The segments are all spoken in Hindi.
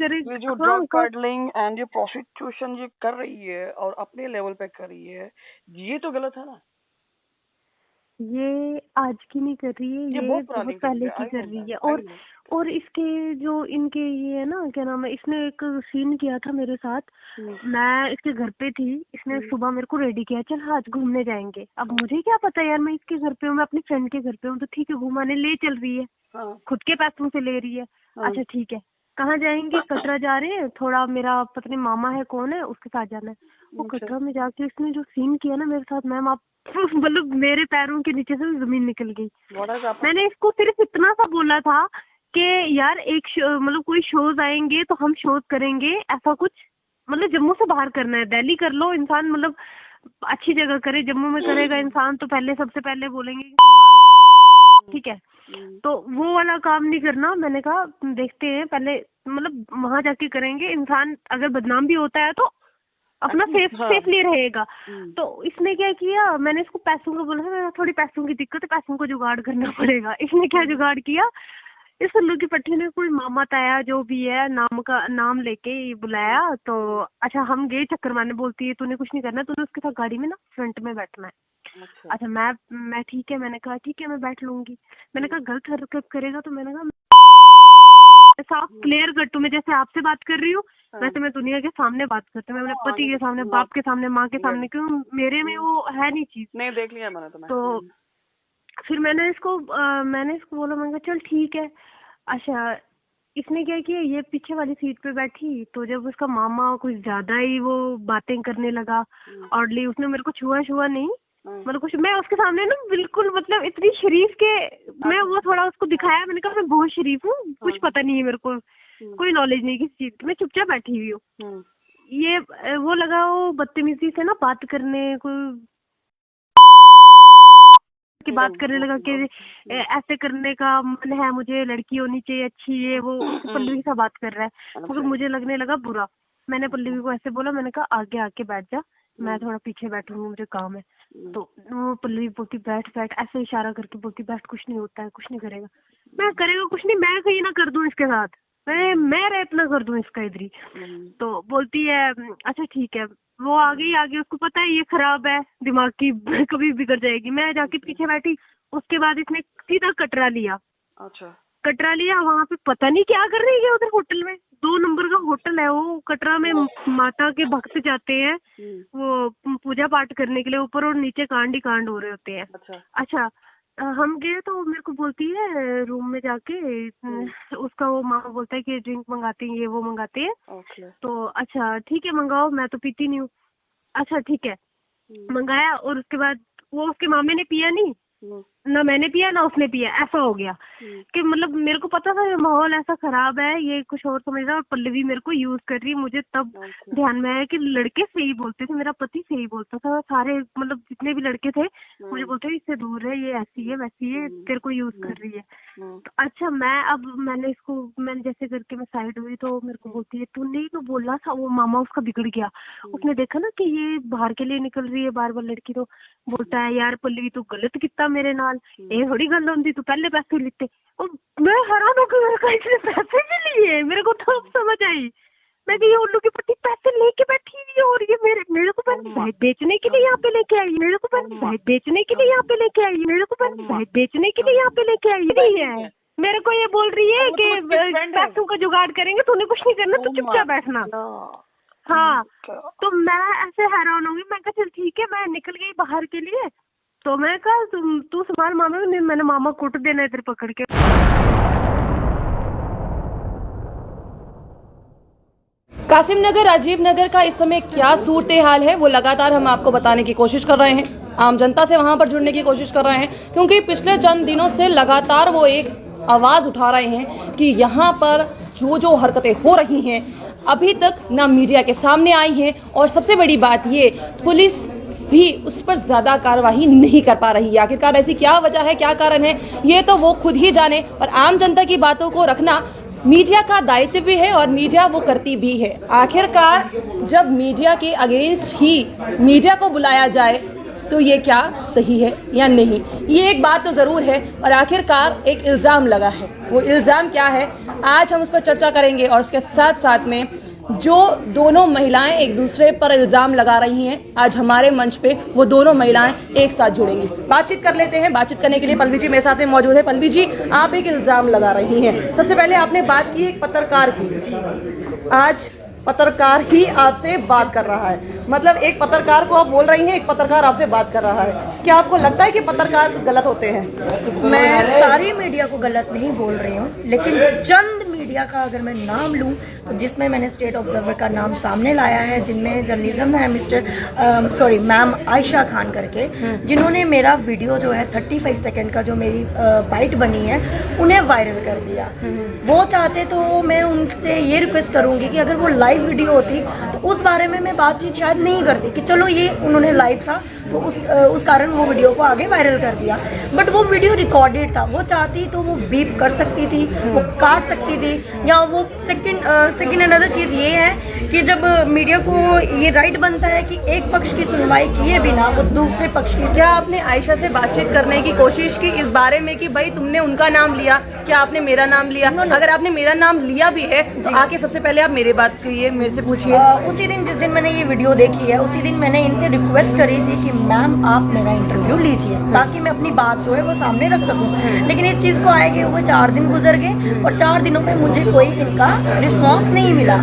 करे। ये जो ड्रग पेडलिंग एंड ये प्रोस्टिट्यूशन ये कर रही है और अपने लेवल पे कर रही है, ये तो गलत है ना। ये आज की नहीं कर रही है, ये बहुत पहले की कर रही है। और इसके जो इनके ये है ना, क्या नाम है, इसने एक सीन किया था मेरे साथ। मैं इसके घर पे थी, इसने सुबह मेरे को रेडी किया, चल आज घूमने जाएंगे। अब मुझे क्या पता यार, मैं इसके घर पे हूँ, मैं अपनी फ्रेंड के घर पे हूँ, तो ठीक है घुमाने ले चल रही है। खुद के पैसों से ले रही है। अच्छा ठीक है, कहाँ जाएंगे? कटरा जा रहे हैं, थोड़ा मेरा पता नहीं मामा है कौन है, उसके साथ जाना है। वो कटरा में जाके इसने जो सीन किया ना मेरे साथ, मैम आप मतलब मेरे पैरों के नीचे से जमीन निकल गई। मैंने इसको सिर्फ इतना सा बोला था कि यार एक मतलब कोई शोज आएंगे तो हम शोज करेंगे, ऐसा कुछ मतलब जम्मू से बाहर करना है। दिल्ली कर लो इंसान, मतलब अच्छी जगह करे। जम्मू में करेगा इंसान तो पहले सबसे पहले बोलेंगे ठीक है, तो वो वाला काम नहीं करना। मैंने कहा देखते हैं पहले, मतलब वहां जाके करेंगे। इंसान अगर बदनाम भी होता है तो अपना सेफली रहेगा। तो इसने क्या किया, मैंने इसको पैसों का बोला था, थोड़ी पैसों की दिक्कत है, पैसों को जुगाड़ करना पड़ेगा। इसने क्या जुगाड़ किया, इस उल्लू की पट्टी ने कोई मामा ताया जो भी है नाम लेके बुलाया। तो अच्छा हम गए चक्कर मारने, बोलती है तूने कुछ नहीं करना, तूने उसके साथ गाड़ी में ना फ्रंट में बैठना है। अच्छा मैं ठीक है, मैंने कहा ठीक है मैं बैठ लूंगी। मैंने कहा गलत हरकत करेगा तो मैंने कहा साफ क्लियर कर, तुम्हें जैसे आपसे बात कर रही हूँ वैसे मैं दुनिया के सामने बात करती हूँ, मैं अपने पति के सामने, बाप के सामने, माँ के सामने, क्यों मेरे में वो है नहीं चीज। नहीं देख लिया मैंने तो फिर मैंने इसको बोला, मैंने कहा चल ठीक है। अच्छा इसने क्या किया, ये पीछे वाली सीट पे बैठी, तो जब उसका मामा कुछ ज्यादा ही वो बातें करने लगा ऑडली, उसने मेरे को छुआ नहीं, मतलब कुछ, मैं उसके सामने ना बिल्कुल मतलब इतनी शरीफ के, मैं वो थोड़ा उसको दिखाया, मैंने कहा मैं बहुत शरीफ हूँ, कुछ पता नहीं है मेरे को, कोई नॉलेज नहीं किसी चीज की, मैं चुपचाप बैठी हुई हूँ। ये वो लगा वो बदतमीजी से ना बात करने को की बात करने लगा कि ऐसे करने का मन है मुझे, लड़की होनी चाहिए अच्छी, ये वो पल्लवी सा बात कर रहा है। मगर मुझे लगने लगा बुरा। मैंने पल्लवी को ऐसे बोला, मैंने कहा आगे आके बैठ जा, मैं थोड़ा पीछे बैठूंगी, मुझे काम है। तो वो पल्लवी बोलती बैठ ऐसे इशारा करके बोलती बैठ, कुछ नहीं होता है, कुछ नहीं करेगा। मैं करेगा कुछ नहीं, मैं कहीं ना कर दूं इसके साथ, मैं रेप ना कर दूं इसका इधर ही। तो बोलती है अच्छा ठीक है। वो आगे उसको पता है ये खराब है, दिमाग की कभी बिगड़ जाएगी। मैं जाके पीछे बैठी। उसके बाद इसने सीधा कटरा लिया। अच्छा कटरा लिया, वहाँ पे पता नहीं क्या कर रही है उधर होटल में, 2 नंबर का होटल है वो कटरा में। माता के भक्त जाते हैं वो पूजा पाठ करने के लिए, ऊपर और नीचे कांड ही कांड हो रहे होते हैं। अच्छा हम गए तो मेरे को बोलती है रूम में जाके, उसका वो मामा बोलता है कि ड्रिंक मंगाते हैं, ये वो मंगाते हैं। तो अच्छा ठीक है मंगाओ, मैं तो पीती नहीं हूँ। अच्छा ठीक है मंगाया, और उसके बाद वो उसके मामे ने पिया नहीं, ना मैंने पिया ना उसने पिया। ऐसा हो गया कि मतलब मेरे को पता था ये माहौल ऐसा खराब है, ये कुछ और समझ रहा है, और पल्लवी मेरे को यूज कर रही है। मुझे तब ध्यान में आया कि लड़के सही बोलते थे, मेरा पति सही बोलता था, सारे मतलब जितने भी लड़के थे मुझे बोलते थे इससे दूर है, ये ऐसी है वैसी है, तेरे को यूज कर रही है। तो अच्छा मैंने जैसे करके मैं साइड हुई तो मेरे को बोलती है तूने ही तो बोला था, वो मामा उसका बिगड़ गया। उसने देखा ना कि ये बाहर के लिए निकल रही है बार बार लड़की, तो बोलता है यार पल्लवी तू गलत किया मेरे नाल, ये थोड़ी गल होंदी, तू पहले पैसे लिते। और मैं हैरान हो गई, मेरे को इसने पैसे भी लिए। मेरे को तो समझ आई, मैं ये उल्लू की पट्टी पैसे लेके बैठी हुई है, और ये मेरे को पैसे बेचने के लिए यहाँ पे लेके आई, मेरे को पैसे बेचने के लिए यहाँ पे लेके आई, मेरे को पैसे बेचने के लिए यहाँ पे लेके आई नहीं है। मेरे को ये बोल रही है कि पैसों का जुगाड़ करेंगे, तूने कुछ नहीं करना, तू चुपचाप बैठना। हाँ तो मैं ऐसे हैरान होंगी। मैं कहा चल ठीक है, मैं निकल गई बाहर के लिए। तो मैं कहा तू संभाल मामा, मैंने मामा कुट देना इधर पकड़ के। कासिम नगर, राजीव नगर का इस समय क्या सूरत हाल है वो लगातार हम आपको बताने की कोशिश कर रहे हैं, आम जनता से वहां पर जुड़ने की कोशिश कर रहे हैं, क्योंकि पिछले चंद दिनों से लगातार वो एक आवाज़ उठा रहे हैं कि यहाँ पर जो हरकतें हो रही हैं अभी तक ना मीडिया के सामने आई हैं, और सबसे बड़ी बात ये पुलिस भी उस पर ज़्यादा कार्रवाई नहीं कर पा रही है। आखिरकार ऐसी क्या वजह है, क्या कारण है, ये तो वो खुद ही जाने, और आम जनता की बातों को रखना मीडिया का दायित्व भी है और मीडिया वो करती भी है। आखिरकार जब मीडिया के अगेंस्ट ही मीडिया को बुलाया जाए तो ये क्या सही है या नहीं, ये एक बात तो ज़रूर है। और आखिरकार एक इल्ज़ाम लगा है, वो इल्ज़ाम क्या है आज हम उस पर चर्चा करेंगे। और उसके साथ साथ में जो दोनों महिलाएं एक दूसरे पर इल्ज़ाम लगा रही हैं, आज हमारे मंच पे वो दोनों महिलाएं एक साथ जुड़ेंगी। बातचीत कर लेते हैं। बातचीत करने के लिए पल्लवी जी मेरे साथ में मौजूद है। पल्लवी जी, आप एक इल्ज़ाम लगा रही हैं। सबसे पहले आपने बात की एक पत्रकार की, आज पत्रकार ही आपसे बात कर रहा है, मतलब एक पत्रकार को आप बोल रही हैं, एक पत्रकार आपसे बात कर रहा है। क्या आपको लगता है कि पत्रकार गलत होते हैं? मैं सारी मीडिया को गलत नहीं बोल रही हूँ, लेकिन चंद मीडिया का अगर मैं नाम लूँ तो जिसमें मैंने स्टेट ऑब्जर्वर का नाम सामने लाया है, जिनमें जर्नलिज्म है मैम आयशा खान करके, जिन्होंने मेरा वीडियो जो है 35 सेकंड का जो मेरी बाइट बनी है उन्हें वायरल कर दिया। वो चाहते तो मैं उनसे ये रिक्वेस्ट करूँगी कि अगर वो लाइव वीडियो होती तो उस बारे में मैं बातचीत शायद नहीं करती कि चलो ये उन्होंने लाइव था तो उस कारण वो वीडियो को आगे वायरल कर दिया। बट वो वीडियो रिकॉर्डेड था, वो चाहती तो वो बीप कर सकती थी, वो काट सकती थी, या वो सेकंड अनदर चीज़ ये है कि जब मीडिया को ये राइट बनता है कि एक पक्ष की सुनवाई किए बिना वो दूसरे पक्ष की। क्या आपने आयशा से बातचीत करने की कोशिश की इस बारे में कि भाई तुमने उनका नाम लिया, क्या आपने मेरा नाम लिया? अगर आपने मेरा नाम लिया भी है तो आके सबसे पहले आप मेरे बात करिए, मेरे से पूछिए। उसी दिन जिस दिन मैंने ये वीडियो देखी है उसी दिन मैंने इनसे रिक्वेस्ट करी थी कि मैम आप मेरा इंटरव्यू लीजिए ताकि मैं अपनी बात जो है वो सामने रख सकूं। लेकिन इस चीज़ को आए हुए 4 दिन गुजर गए और 4 दिनों में मुझे कोई इनका रिस्पॉन्स नहीं मिला।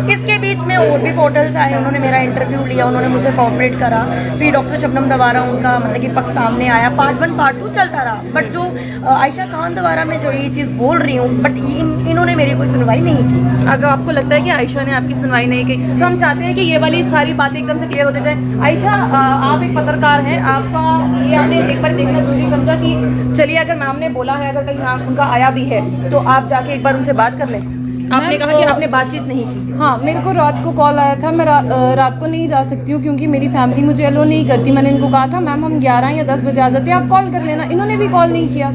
इसके बीच में और भी पोर्टल्स आए, उन्होंने मेरा इंटरव्यू लिया, उन्होंने मुझे कोऑपरेट करा। फिर डॉक्टर शबनम द्वारा उनका मतलब कि पक्ष सामने आया, पार्ट 1 पार्ट 2 चलता रहा। बट जो आयशा खान द्वारा मैं जो ये चीज़ बोल रही हूँ, बट इन्होंने मेरी कोई सुनवाई नहीं की। अगर आपको लगता है कि आयशा ने आपकी सुनवाई नहीं की तो हम चाहते हैं कि ये वाली सारी बातें एकदम से क्लियर होते जाए। आयशा, आप एक पत्रकार हैं, आपका ये आपने एक बार देखना जरूरी समझा कि चलिए अगर मैम ने बोला है, अगर कहीं नाम उनका आया भी है तो आप जाके एक बार उनसे बात कर लें। आपने कहा कि आपने बातचीत नहीं की। हाँ, मेरे को रात को कॉल आया था। मैं रात को नहीं जा सकती हूँ क्योंकि मेरी फैमिली मुझे अलो नहीं करती। मैंने इनको कहा था मैम हम 11 या 10 बजे आ जाते हैं, आप कॉल कर लेना। इन्होंने भी कॉल नहीं किया।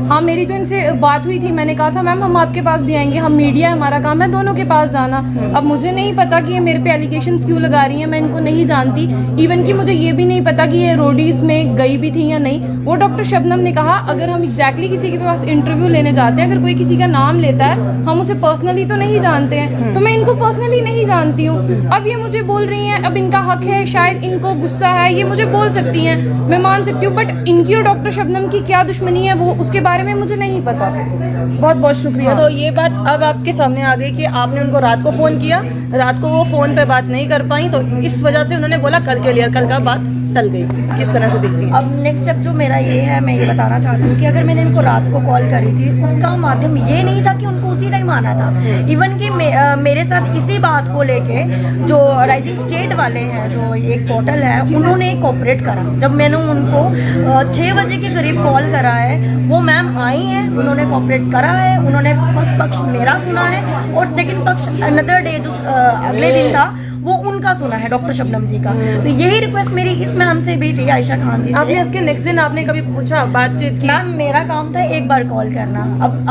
हाँ, मेरी तो इनसे बात हुई थी, मैंने कहा था मैम हम आपके पास भी आएंगे, हम मीडिया है, हमारा काम है दोनों के पास जाना। अब मुझे नहीं पता कि ये मेरे पे एलिगेशंस क्यों लगा रही हैं, मैं इनको नहीं जानती। इवन कि मुझे ये भी नहीं पता कि ये रोडीज में गई भी थी या नहीं। वो डॉक्टर शबनम ने कहा अगर हम एग्जैक्टली किसी के पास इंटरव्यू लेने जाते हैं, अगर कोई किसी का नाम लेता है, हम उसे पर्सनली तो नहीं जानते हैं, तो मैं इनको पर्सनली नहीं जानती हूँ। अब ये मुझे बोल रही हैं, अब इनका हक है, शायद इनको गुस्सा है, ये मुझे बोल सकती हैं, मैं मान सकती हूँ। बट इनकी और डॉक्टर शबनम की क्या दुश्मनी है वो उसके बारे में मुझे नहीं पता। बहुत बहुत शुक्रिया। तो ये बात अब आपके सामने आ गई कि आपने उनको रात को फ़ोन किया, रात को वो फ़ोन पे बात नहीं कर पाई, तो इस वजह से उन्होंने बोला कल के लिए, कल का बात टल गई। किस तरह से दिखती है? अब नेक्स्ट स्टेप जो मेरा ये है, मैं ये बताना चाहती हूँ कि अगर मैंने इनको रात को कॉल करी थी उसका माध्यम ये नहीं था कि उनको उसी टाइम आना था। इवन कि मेरे साथ इसी बात को लेके जो राइजिंग स्टेट वाले हैं, जो एक पोर्टल है, उन्होंने कोऑपरेट करा। जब मैंने उनको 6 बजे के करीब कॉल करा है, वो मैम आई हैं, उन्होंने कोऑपरेट करा है, उन्होंने फर्स्ट पक्ष मेरा सुना है और सेकंड पक्ष अनदर डे जो अगले दिन था वो उनका सुना है, डॉक्टर शबनम जी का। तो यही रिक्वेस्ट मेरी इस मैम से भी थी, आयशा खान जी से। आपने उसके नेक्स्ट दिन आपने कभी पूछा, बातचीत की? मैम मेरा काम था एक बार कॉल करना।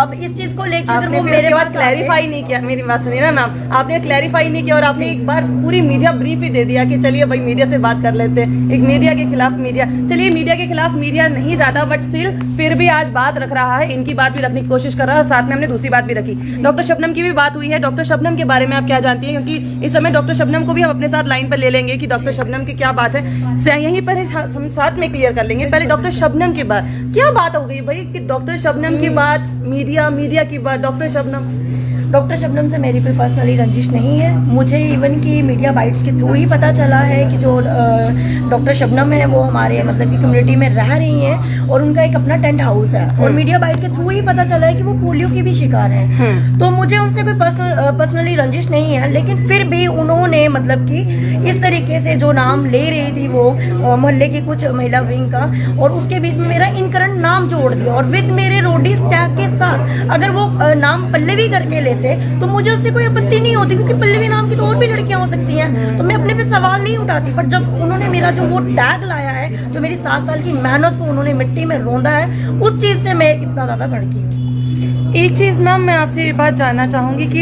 अब इस चीज को लेकर आपने फिर उसके बाद क्लैरिफाई नहीं किया? मेरी बात सुनिए ना मैम, आपने क्लैरिफाई नहीं किया और आपने एक बार पूरी मीडिया ब्रीफ ही दे दिया कि चलिए भाई मीडिया से बात कर लेते हैं, एक मीडिया के खिलाफ मीडिया। चलिए मीडिया के खिलाफ मीडिया नहीं ज्यादा, बट स्टिल फिर भी आज बात रख रहा है, इनकी बात भी रखने की कोशिश कर रहा है और साथ में हमने दूसरी बात भी रखी। डॉक्टर शबनम की भी बात हुई है। डॉक्टर शबनम के बारे में आप क्या जानती हैं, क्योंकि इस समय डॉक्टर शबनम को भी हम अपने साथ लाइन पर ले लेंगे कि डॉक्टर शबनम की क्या बात है, यहीं पर हम साथ में क्लियर कर लेंगे। पहले डॉक्टर शबनम की बात, क्या बात हो गई भाई कि डॉक्टर शबनम की बात, मीडिया की बात, डॉक्टर शबनम से मेरी कोई पर्सनली रंजिश नहीं है। मुझे इवन कि मीडिया बाइट्स के थ्रू ही पता चला है कि जो डॉक्टर शबनम है वो हमारे मतलब कि कम्युनिटी में रह रही हैं और उनका एक अपना टेंट हाउस है, और मीडिया बाइट के थ्रू ही पता चला है कि वो पोलियो की भी शिकार हैं। तो मुझे उनसे कोई पर्सनली रंजिश नहीं है, लेकिन फिर भी उन्होंने मतलब कि इस तरीके से जो नाम ले रही थी वो मोहल्ले की कुछ महिला विंग का, और उसके बीच में मेरा इनकरेंट नाम जोड़ दिया और विद मेरे रोडीज टैग के साथ। अगर वो नाम पल्लवी करके लेते तो मुझे उससे कोई आपत्ति नहीं होती, क्योंकि पल्लवी नाम की तो और भी लड़कियां हो सकती हैं, तो मैं अपने पे सवाल नहीं उठाती। पर जब उन्होंने मेरा जो वो टैग लाया है, जो मेरी 7 साल की मेहनत को उन्होंने मिट्टी में रौंदा है, उस चीज से मैं इतना ज्यादा भड़की हूँ। एक चीज मैम मैं आपसे ये बात जानना चाहूंगी कि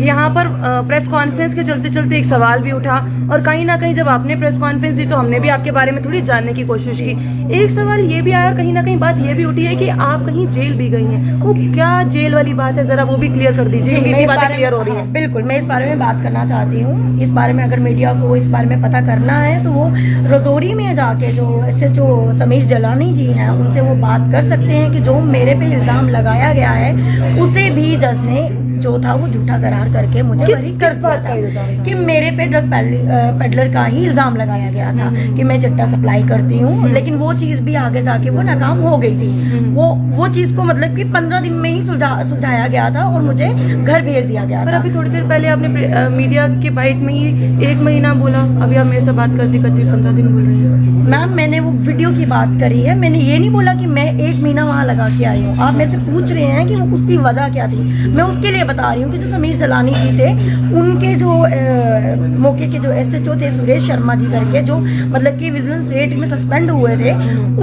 यहाँ पर प्रेस कॉन्फ्रेंस के चलते चलते एक सवाल भी उठा और कहीं ना कहीं जब आपने प्रेस कॉन्फ्रेंस दी तो हमने भी आपके बारे में थोड़ी जानने की कोशिश की। एक सवाल ये भी आया और कहीं ना कहीं बात ये भी उठी है कि आप कहीं जेल भी गई हैं। वो क्या जेल वाली बात है, जरा वो भी क्लियर कर दीजिए। मेरी बातें क्लियर हो रही है। बिल्कुल, मैं इस बारे में बात करना चाहती हूँ। इस बारे में अगर मीडिया को इस बारे में पता करना है तो वो रजौरी में जाके जो SHO समीर जलानी जी हैं उनसे वो बात कर सकते हैं कि जो मेरे पे इल्ज़ाम लगाया गया है उसे भी जज ने जो था वो झूठा करार करके मुझे बरी कर दिया था कि मेरे पे ड्रग पेडलर का ही इल्ज़ाम लगाया गया था कि मैं चिट्टा सप्लाई करती हूँ। लेकिन वो चीज़ भी आगे जाके वो नाकाम हो गई थी। वो चीज़ को मतलब कि 15 दिन में ही सुलझाया गया था और मुझे घर भेज दिया गया पर था। अभी थोड़ी देर पहले आपने मीडिया की बाइट में ही 1 महीना बोला, अभी आप मेरे से बात करती 15 दिन बोल रही हैं। मैम मैंने वो वीडियो की बात करी है, मैंने ये नहीं बोला कि मैं 1 महीना वहाँ लगा के आई हूँ। आप मेरे से पूछ रहे हैं कि वो उसकी वजह क्या थी, मैं उसके लिए बता रही हूँ कि जो समीर जलानी जी थे उनके जो मौके के जो SHO थे सुरेश शर्मा जी करके, जो मतलब कि विजिलेंस रेट में सस्पेंड हुए थे,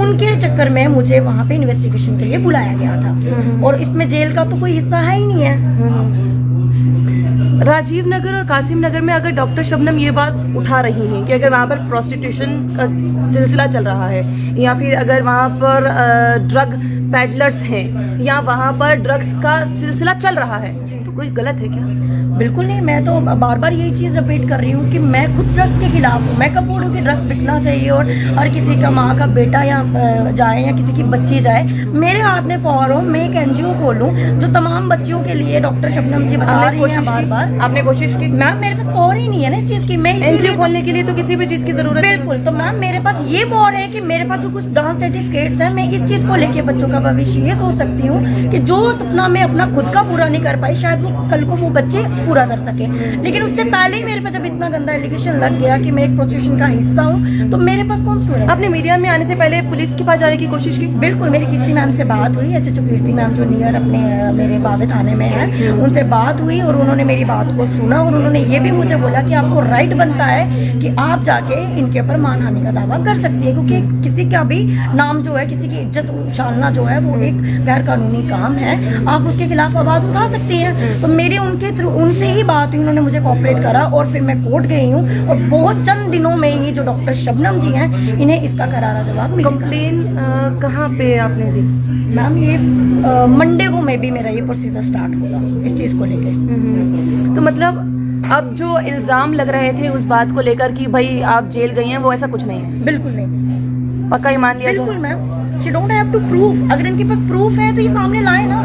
उनके चक्कर में मुझे वहाँ पे इन्वेस्टिगेशन के लिए बुलाया गया था और इसमें जेल का तो कोई हिस्सा है ही नहीं है। राजीव नगर और कासिम नगर में अगर डॉक्टर शबनम ये बात उठा रही हैं कि अगर वहाँ पर प्रोस्टिट्यूशन का सिलसिला चल रहा है या फिर अगर वहाँ पर ड्रग पैडलर्स हैं या वहाँ पर ड्रग्स का सिलसिला चल रहा है, तो कोई गलत है क्या? बिल्कुल नहीं, मैं तो बार बार यही चीज़ रिपीट कर रही हूँ कि मैं खुद ड्रग्स के खिलाफ हूँ। मैं कब बोलूँ कि ड्रग्स बिकना चाहिए और हर किसी का माँ का बेटा या जाए या किसी की बच्ची जाए। मेरे हाथ में पावर हो, मैं एक NGO खोलूँ जो तमाम बच्चियों के लिए डॉक्टर शबनम जी बता रही हैं बार बार। आपने कोशिश की? मैम मेरे पास पावर ही नहीं है ना इस चीज़ की। मैं NGO खोलने के लिए तो किसी भी चीज़ की जरूरत है। बिल्कुल, तो मैम मेरे पास ये पावर है कि मेरे पास जो कुछ डांस सर्टिफिकेट्स हैं, मैं इस चीज़ को लेके बच्चों का भविष्य ये सोच सकती हूँ कि जो सपना मैं अपना खुद का पूरा नहीं कर पाई शायद वो कल को वो बच्चे पूरा कर सके। लेकिन उससे पहले ही मेरे पे जब इतना गंदा एलिगेशन लग गया कि मैं एक प्रोस्टिट्यूशन का हिस्सा हूँ तो मेरे पास कौन सा। आपने मीडिया में आने से पहले पुलिस के पास जाने की कोशिश की? बिल्कुल, मेरी कीर्ति मैम से बात हुई। SHO कीर्ति मैम जो नियर अपने मेरे बावे थाने में है, उनसे बात हुई और उन्होंने मेरी बात को सुना और उन्होंने ये भी मुझे बोला कि आपको राइट बनता है कि आप जाके इनके ऊपर मानहानि का दावा कर सकती है, क्योंकि किसी का भी नाम जो है, किसी की इज्जत उछालना जो है वो एक गैर कानूनी काम है। आप उसके खिलाफ आवाज उठा सकती हैं। तो मेरी उनके थ्रू उनसे ही बात हुई, उन्होंने मुझे कोऑपरेट करा और फिर मैं कोर्ट गई हूँ और बहुत चंद दिनों में ही जो डॉक्टर शबनम जी हैं इन्हें इसका करारा जवाब मिलेगा। कंप्लेन कहाँ पे आपने दी? मैम ये मंडे को मे भी मेरा ये प्रोसीजर स्टार्ट होगा इस चीज़ को लेके। तो मतलब अब जो इल्जाम लग रहे थे उस बात को लेकर कि भाई आप जेल गई हैं, वो ऐसा कुछ नहीं है? बिल्कुल नहीं, पक्का ही मान लिया जाए? बिल्कुल ma'am, she don't have to proof. अगर इनके पास प्रूफ है तो ये सामने लाए ना।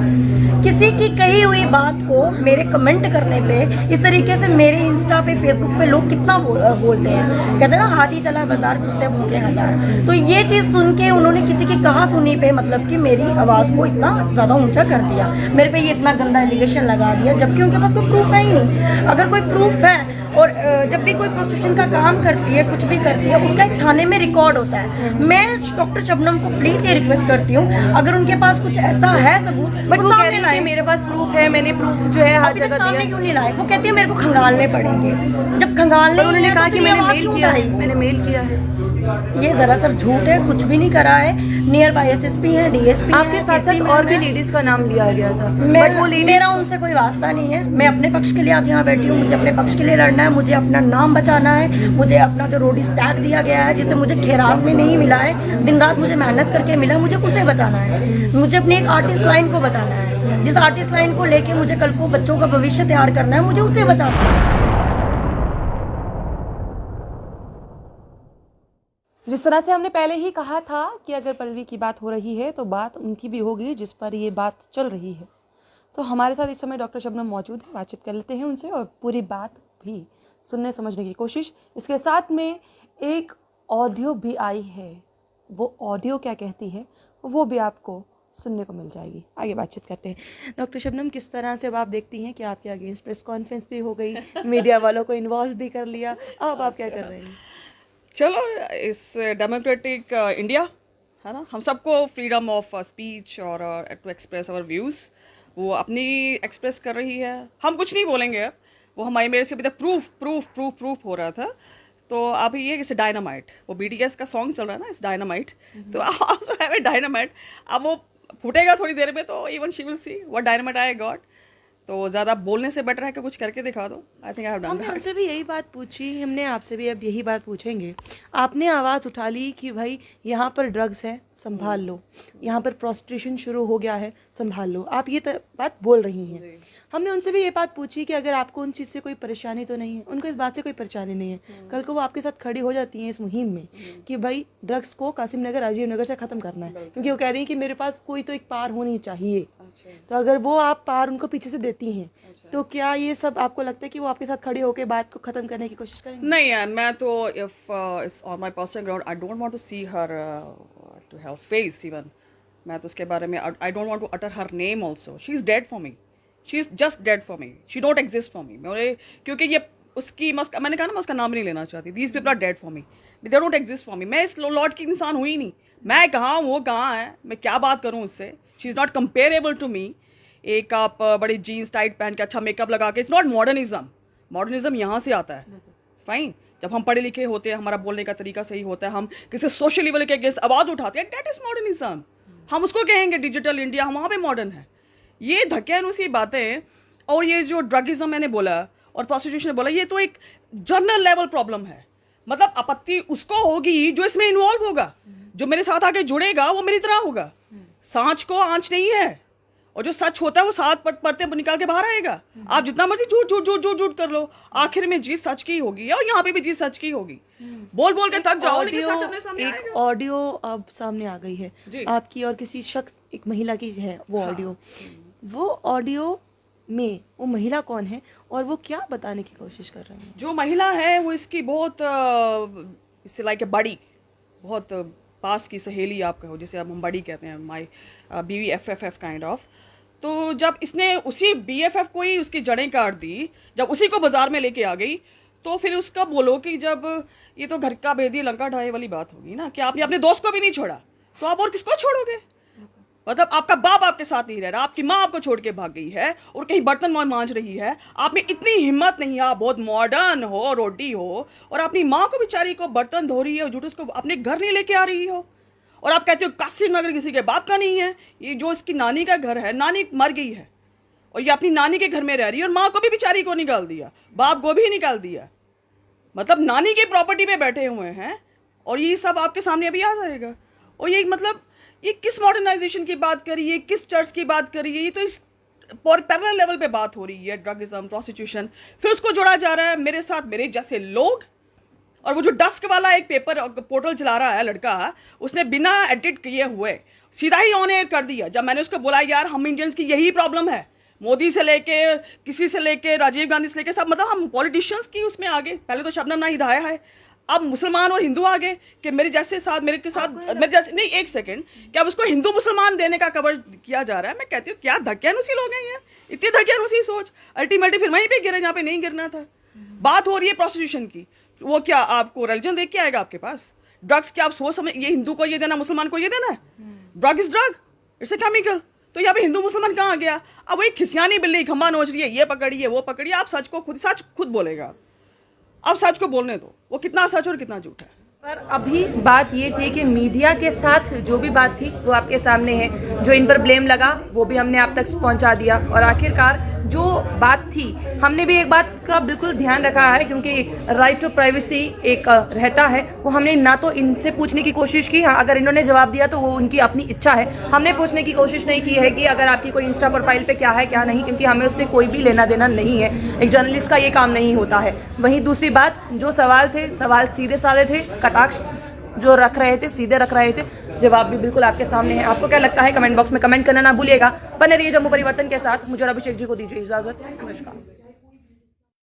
किसी की कही हुई बात को मेरे कमेंट करने पे इस तरीके से मेरे इंस्टा पे फेसबुक पे लोग कितना बोलते हैं, कहते हैं ना हाथी चला बाजार कुत्ते भूखे हजार। तो ये चीज़ सुन के उन्होंने किसी की कहा सुनी पे मतलब कि मेरी आवाज़ को इतना ज़्यादा ऊंचा कर दिया, मेरे पे ये इतना गंदा एलिगेशन लगा दिया, जबकि उनके पास कोई प्रूफ है ही नहीं। अगर कोई प्रूफ है और जब भी कोई प्रोस्टिट्यूशन का काम करती है, कुछ भी करती है, उसका एक थाने में रिकॉर्ड होता है। मैं डॉक्टर शबनम को प्लीज ये रिक्वेस्ट करती हूँ, अगर उनके पास कुछ ऐसा है सबूत, बट वो कह रही है कि मेरे पास प्रूफ है, मैंने प्रूफ जो है हर जगह सामने दिया। क्यों नहीं लाए? वो कहती है मेरे को खंगालने पड़ेंगे। जब खंगालने, उन्होंने कहा कि मैंने मेल किया है, मैंने मेल किया है। ये जरा सर झूठ है, कुछ भी नहीं करा है। नियर बाय SSP है, DSP आपके साथ साथ और भी लेडीज का नाम लिया गया था, बट वो मेरा उनसे कोई वास्ता नहीं है। मैं अपने पक्ष के लिए आज यहाँ बैठी हूँ, मुझे अपने पक्ष के लिए लड़ना है, मुझे अपना नाम बचाना है, मुझे अपना जो रोडीज टैग दिया गया है जिसे मुझे ठहराव में नहीं मिला है, दिन रात मुझे मेहनत करके मिला, मुझे उसे बचाना है। मुझे अपनी एक आर्टिस्ट लाइन को बचाना है, जिस आर्टिस्ट लाइन को लेके मुझे कल को बच्चों का भविष्य तैयार करना है, मुझे उसे बचाना है। जिस तरह से हमने पहले ही कहा था कि अगर पल्लवी की बात हो रही है तो बात उनकी भी होगी जिस पर ये बात चल रही है। तो हमारे साथ इस समय डॉक्टर शबनम मौजूद है, बातचीत कर लेते हैं उनसे और पूरी बात भी सुनने समझने की कोशिश। इसके साथ में एक ऑडियो भी आई है, वो ऑडियो क्या कहती है वो भी आपको सुनने को मिल जाएगी। आगे बातचीत करते हैं। डॉक्टर शबनम, किस तरह से अब आप देखती हैं कि आपके अगेंस्ट प्रेस कॉन्फ्रेंस भी हो गई, मीडिया वालों को इन्वॉल्व भी कर लिया, अब आप क्या कर रहे हैं? चलो, इस डेमोक्रेटिक इंडिया है ना, हम सबको फ्रीडम ऑफ स्पीच और टू एक्सप्रेस आवर व्यूज़ वो अपनी एक्सप्रेस कर रही है। हम कुछ नहीं बोलेंगे, वो हमारी मेरे से अभी तक प्रूफ हो रहा था। तो अभी ये जैसे डायनामाइट, वो BTS का सॉन्ग चल रहा है ना, इस डायनामाइट, तो आल्सो हैव ए डायनामाइट। अब वो फूटेगा थोड़ी देर में तो even she will see what dynamite I got. तो ज़्यादा बोलने से बेटर है कि कुछ करके दिखा दो। I think I have done हमने उनसे भी यही बात पूछी, हमने आपसे भी अब यही बात पूछेंगे। आपने आवाज़ उठा ली कि भाई यहाँ पर ड्रग्स है, संभाल लो, यहाँ पर प्रोस्टिट्यूशन शुरू हो गया है, संभाल लो, आप ये बात बोल रही हैं। हमने उनसे भी ये बात पूछी कि अगर आपको उन चीज़ से कोई परेशानी तो नहीं है। उनको इस बात से कोई परेशानी नहीं है। कल को वो आपके साथ खड़ी हो जाती हैं इस मुहिम में कि भाई ड्रग्स को कासिम नगर, राजीव नगर से ख़त्म करना है, क्योंकि वो कह रही हैं कि मेरे पास कोई तो एक पार होनी चाहिए। तो अगर वो आप पार उनको पीछे से देती हैं तो क्या ये सब आपको लगता है कि वो आपके साथ खड़े होकर बात को ख़त्म करने की कोशिश करेंगे? नहीं यार, मैं तो if it's on my personal ground I don't want to see her to have face even. मैं तो उसके बारे में I don't want to utter her name also. She is dead for me, she is just dead for me, she don't exist for me. क्योंकि ये उसकी मैंने कहा ना, मैं उसका नाम नहीं लेना चाहती। These people are dead for me, they don't exist for me. मैं इस लॉट की इंसान हुई नहीं। मैं कहाँ हूँ, वो कहाँ है, मैं क्या बात करूँ उससे। She is not comparable to me. एक आप बड़ी जीन्स टाइट पहन के अच्छा मेकअप लगा के, इट्स नॉट मॉडर्निज्म। मॉडर्निज्म यहाँ से आता है। फाइन, जब हम पढ़े लिखे होते हैं, हमारा बोलने का तरीका सही होता है, हम किसी सोशल लेवल के अगेंस्ट आवाज़ उठाते हैं, दैट इज मॉडर्निज्म। हम उसको कहेंगे डिजिटल इंडिया, हम वहाँ पे मॉडर्न है। ये धक्यानुसी बातें और ये जो ड्रगिज्म मैंने बोला और प्रोस्टिट्यूशन बोला, ये तो एक जनरल लेवल प्रॉब्लम है। मतलब आपत्ति उसको होगी जो इसमें इन्वॉल्व होगा। जो मेरे साथ आके जुड़ेगा वो मेरी तरह होगा। सांच को आंच नहीं है, और जो सच होता है वो साथ पढ़ते निकाल के बाहर आएगा। आप जितना मर्जी झूठ झूठ झूठ झूठ झूठ कर लो, आखिर में जीत सच की होगी। और यहाँ पे भी जीत सच की होगी। बोल बोल के थक जाओ, लेकिन सच अपने सामने आएगा। एक ऑडियो अब सामने आ गई है आपकी और किसी शख्स, एक महिला की है वो ऑडियो। वो ऑडियो में वो महिला कौन है और वो क्या बताने की कोशिश कर रही है? जो महिला है वो इसकी बहुत इससे लाइक ए बड़ी, बहुत पास की सहेली आप कहो, जिसे अब हम बड़ी कहते हैं, माई BFF काइंड ऑफ। तो जब इसने उसी BFF को ही उसकी जड़ें काट दी, जब उसी को बाजार में लेके आ गई, तो फिर उसका बोलो कि जब ये तो घर का भेदी लंका ढाए वाली बात होगी ना, कि आपने अपने दोस्त को भी नहीं छोड़ा तो आप और किसको छोड़ोगे। मतलब आपका बाप आपके साथ नहीं रह रहा, आपकी माँ आपको छोड़ के भाग गई है और कहीं बर्तन मांज रही है। आप में इतनी हिम्मत नहीं है, आप बहुत मॉडर्न हो, रोटी हो, और अपनी माँ को बेचारी को बर्तन धो रही है और झूठ उसको अपने घर नहीं लेके आ रही हो। और आप कहते हो कासिम नगर किसी के बाप का नहीं है, ये जो इसकी नानी का घर है, नानी मर गई है और ये अपनी नानी के घर में रह रही है, और माँ को भी बेचारी को निकाल दिया, बाप को भी निकाल दिया। मतलब नानी की प्रॉपर्टी पे बैठे हुए हैं और ये सब आपके सामने अभी आ जाएगा। और ये मतलब ये किस मॉडर्नाइजेशन की बात करी है, किस चर्च की बात करी है, ये तो इस पैरेलल लेवल पे बात हो रही है। ड्रगिज्म, प्रोस्टिट्यूशन, फिर उसको जोड़ा जा रहा है मेरे साथ मेरे जैसे लोग। और वो जो डस्क वाला एक पेपर पोर्टल चला रहा है लड़का, उसने बिना एडिट किए हुए सीधा ही ऑन एयर कर दिया। जब मैंने उसको बोला यार हम इंडियंस की यही प्रॉब्लम है, मोदी से लेके किसी से लेके राजीव गांधी से लेके सब, मतलब हम पॉलिटिशियंस की उसमें आगे, पहले तो शबनम हिदाया है, अब मुसलमान और हिंदू आगे कि मेरे जैसे साथ मेरे के साथ मेरे जैसे नहीं, एक सेकंड, क्या उसको हिंदू मुसलमान देने का कवर किया जा रहा है। मैं कहती हूँ क्या धक्यानुसी लोग हैं ये, इतनी धक्यानुसी सोच। अल्टीमेटली फिर वहीं पे गिरे जहाँ पे नहीं गिरना था। बात हो रही है प्रोस्टिट्यूशन की, वो क्या आपको रिलीजन देख के आएगा आपके पास? ड्रग्स क्या आप सोच समझ, ये हिंदू को ये देना, मुसलमान को ये देना है? Drug is drug, it's a chemical. तो यहाँ पे हिंदू मुसलमान कहाँ गया? अब वही खिसियानी बिल्ली खंबा नोच रही है, ये पकड़िए वो पकड़िए। आप सच को सच खुद बोलेगा, अब सच को बोलने दो, वो कितना सच और कितना झूठ है। पर अभी बात ये थी कि मीडिया के साथ जो भी बात थी वो आपके सामने है, जो इन पर ब्लेम लगा वो भी हमने आप तक पहुंचा दिया। और आखिरकार जो बात थी, हमने भी एक बात का बिल्कुल ध्यान रखा है, क्योंकि राइट टू प्राइवेसी एक रहता है, वो हमने ना तो इनसे पूछने की कोशिश की, हाँ अगर इन्होंने जवाब दिया तो वो उनकी अपनी इच्छा है। हमने पूछने की कोशिश नहीं की है कि अगर आपकी कोई इंस्टा प्रोफाइल पे क्या है क्या नहीं, क्योंकि हमें उससे कोई भी लेना देना नहीं है, एक जर्नलिस्ट का ये काम नहीं होता है। वहीं दूसरी बात, जो सवाल थे, सवाल सीधे साधे थे, कटाक्ष जो रख रहे थे सीधे रख रहे थे, जवाब भी बिल्कुल आपके सामने है। आपको क्या लगता है कमेंट बॉक्स में कमेंट करना ना भूलिएगा। बने रहिए जम्मू परिवर्तन के साथ। मुझे और अभिषेक जी को दीजिए इजाजत, नमस्कार।